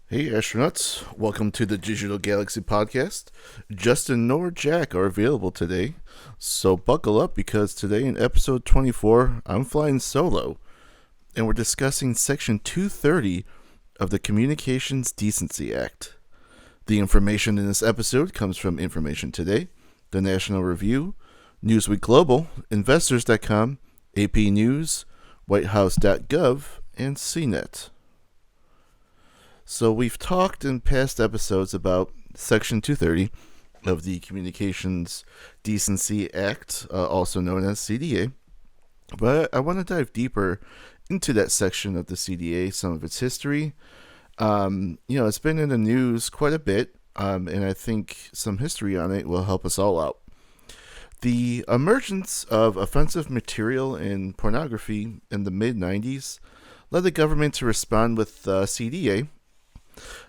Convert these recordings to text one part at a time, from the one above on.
Hey astronauts, welcome to the Digital Galaxy Podcast. Justin nor Jack are available today, so buckle up because today in episode 24, I'm flying solo, and we're discussing Section 230 of the Communications Decency Act. The information in this episode comes from Information Today, the National Review, Newsweek Global, Investors.com, AP News, WhiteHouse.gov, and CNET. So we've talked in past episodes about Section 230 of the Communications Decency Act, also known as CDA. But I want to dive deeper into that section of the CDA, some of its history. It's been in the news quite a bit, and I think some history on it will help us all out. The emergence of offensive material in pornography in the mid-90s led the government to respond with CDA.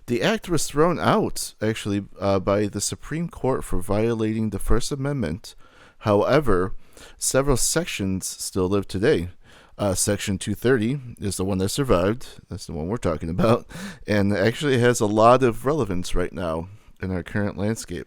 The act was thrown out, actually, by the Supreme Court for violating the First Amendment. However, several sections still live today. Section 230 is the one that survived. That's the one we're talking about. And actually has a lot of relevance right now in our current landscape.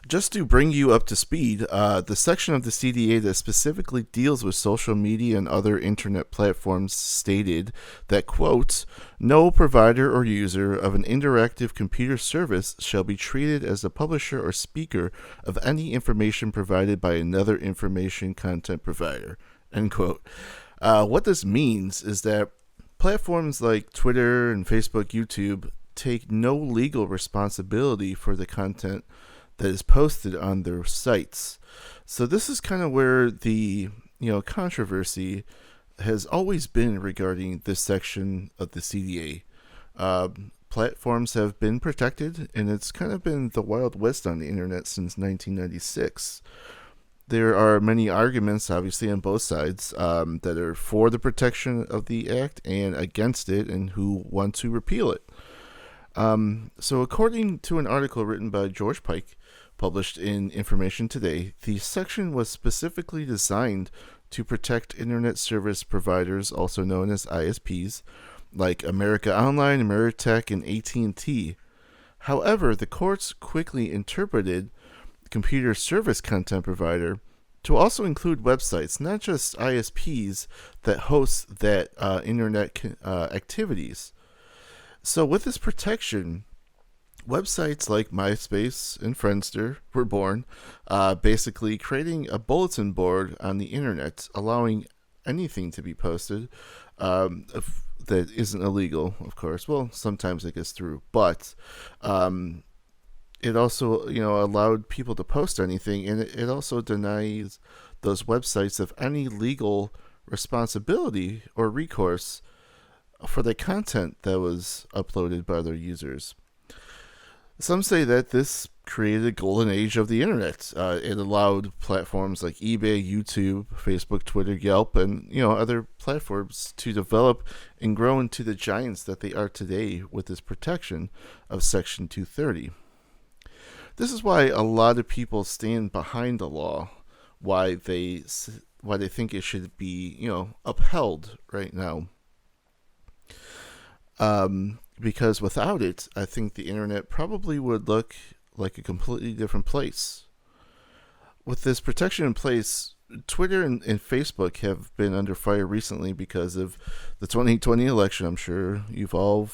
Just to bring you up to speed, the section of the CDA that specifically deals with social media and other internet platforms stated that, quote, no provider or user of an interactive computer service shall be treated as the publisher or speaker of any information provided by another information content provider, end quote. What this means is that platforms like Twitter and Facebook, YouTube take no legal responsibility for the content that is posted on their sites. So this is kind of where the controversy has always been regarding this section of the CDA. Platforms have been protected, and it's kind of been the Wild West on the internet since 1996. There are many arguments, obviously, on both sides that are for the protection of the act and against it, and who want to repeal it. So according to an article written by George Pike, published in Information Today, the section was specifically designed to protect internet service providers, also known as ISPs, like America Online, Ameritech, and AT&T. However, the courts quickly interpreted computer service content provider to also include websites, not just ISPs that host that internet activities. So with this protection, websites like MySpace and Friendster were born, basically creating a bulletin board on the internet, allowing anything to be posted that isn't illegal, of course. Well, sometimes it gets through, but it also, allowed people to post anything, and it also denies those websites of any legal responsibility or recourse for the content that was uploaded by their users. Some say that this created a golden age of the internet. It allowed platforms like eBay, YouTube, Facebook, Twitter, Yelp, and other platforms to develop and grow into the giants that they are today with this protection of Section 230. This is why a lot of people stand behind the law, why they think it should be upheld right now. Because without it, I think the internet probably would look like a completely different place. With this protection in place, Twitter and Facebook have been under fire recently because of the 2020 election. I'm sure you've all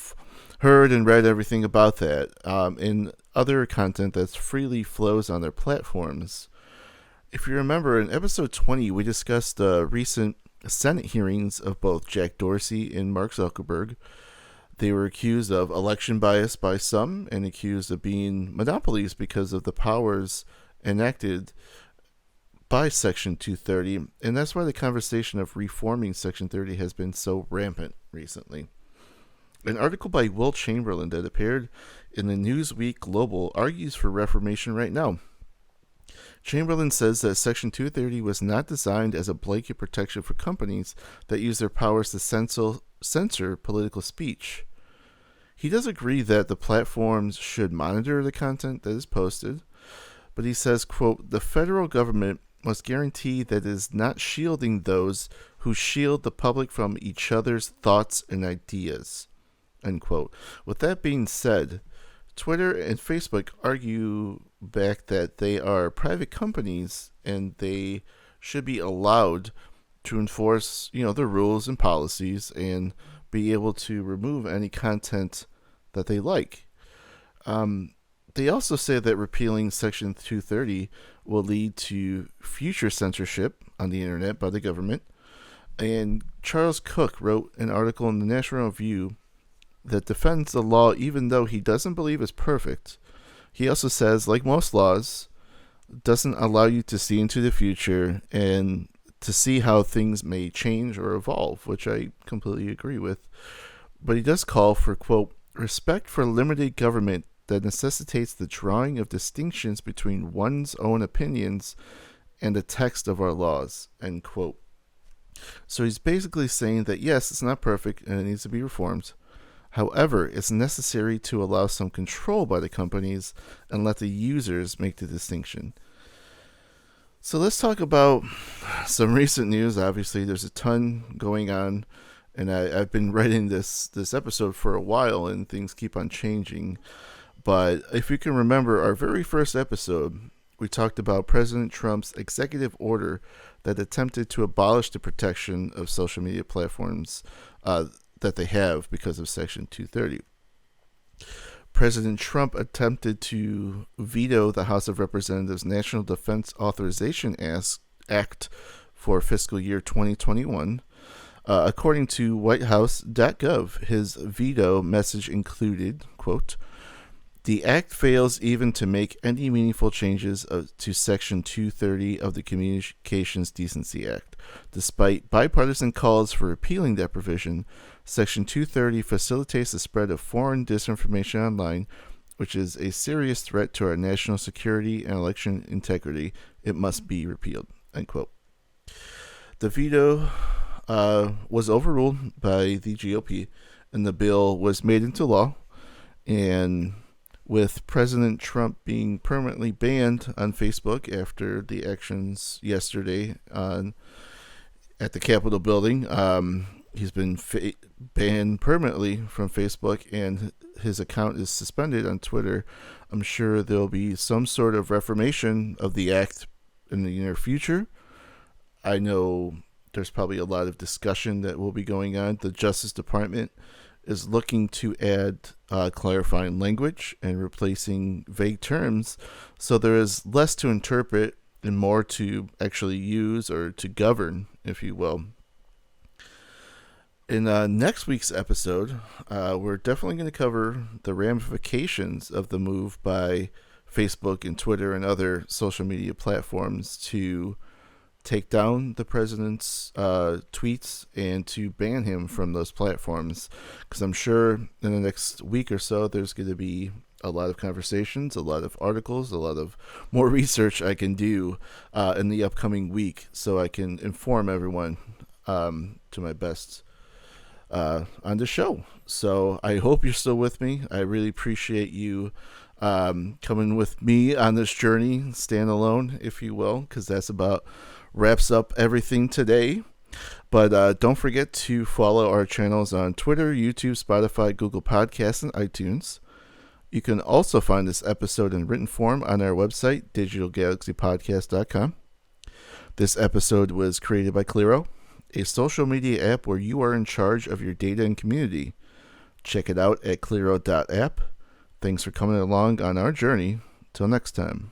heard and read everything about that, and other content that freely flows on their platforms. If you remember, in episode 20, we discussed the recent Senate hearings of both Jack Dorsey and Mark Zuckerberg. They were accused of election bias by some and accused of being monopolies because of the powers enacted by Section 230. And that's why the conversation of reforming Section 30 has been so rampant recently. An article by Will Chamberlain that appeared in the Newsweek Global argues for reformation right now. Chamberlain says that Section 230 was not designed as a blanket protection for companies that use their powers to censor political speech. He does agree that the platforms should monitor the content that is posted, but he says, quote, the federal government must guarantee that it is not shielding those who shield the public from each other's thoughts and ideas, end quote. With that being said, Twitter and Facebook argue back that they are private companies and they should be allowed to enforce, the rules and policies and be able to remove any content that they like. They also say that repealing Section 230 will lead to future censorship on the internet by the government. And Charles Cook wrote an article in the National Review that defends the law even though he doesn't believe it's perfect. He also says, like most laws, doesn't allow you to see into the future and to see how things may change or evolve, which I completely agree with. But he does call for, quote, respect for limited government that necessitates the drawing of distinctions between one's own opinions and the text of our laws, end quote. So he's basically saying that yes, it's not perfect and it needs to be reformed. However, it's necessary to allow some control by the companies and let the users make the distinction. So let's talk about some recent news. Obviously, there's a ton going on, and I've been writing this episode for a while, and things keep on changing. But if you can remember our very first episode, we talked about President Trump's executive order that attempted to abolish the protection of social media platforms that they have because of Section 230. President Trump attempted to veto the House of Representatives' National Defense Authorization Act for fiscal year 2021. According to whitehouse.gov, his veto message included, quote, the act fails even to make any meaningful changes to Section 230 of the Communications Decency Act. Despite bipartisan calls for repealing that provision, Section 230 facilitates the spread of foreign disinformation online, which is a serious threat to our national security and election integrity. It must be repealed, end quote. The veto was overruled by the GOP, and the bill was made into law. And with President Trump being permanently banned on Facebook after the actions yesterday at the Capitol building, he's been banned permanently from Facebook, and his account is suspended on Twitter. I'm sure there'll be some sort of reformation of the act in the near future. I know there's probably a lot of discussion that will be going on. The Justice Department is looking to add clarifying language and replacing vague terms, so there is less to interpret and more to actually use or to govern, if you will. In next week's episode, we're definitely going to cover the ramifications of the move by Facebook and Twitter and other social media platforms to take down the president's tweets and to ban him from those platforms. Because I'm sure in the next week or so, there's going to be a lot of conversations, a lot of articles, a lot of more research I can do in the upcoming week so I can inform everyone to my best on the show. So I hope you're still with me. I really appreciate you coming with me on this journey, stand alone, if you will, because that's about wraps up everything today. But don't forget to follow our channels on Twitter, YouTube, Spotify, Google Podcasts, and iTunes. You can also find this episode in written form on our website, digitalgalaxypodcast.com. This episode was created by Clearo, a social media app where you are in charge of your data and community. Check it out at Clearo.app. Thanks for coming along on our journey. Till next time.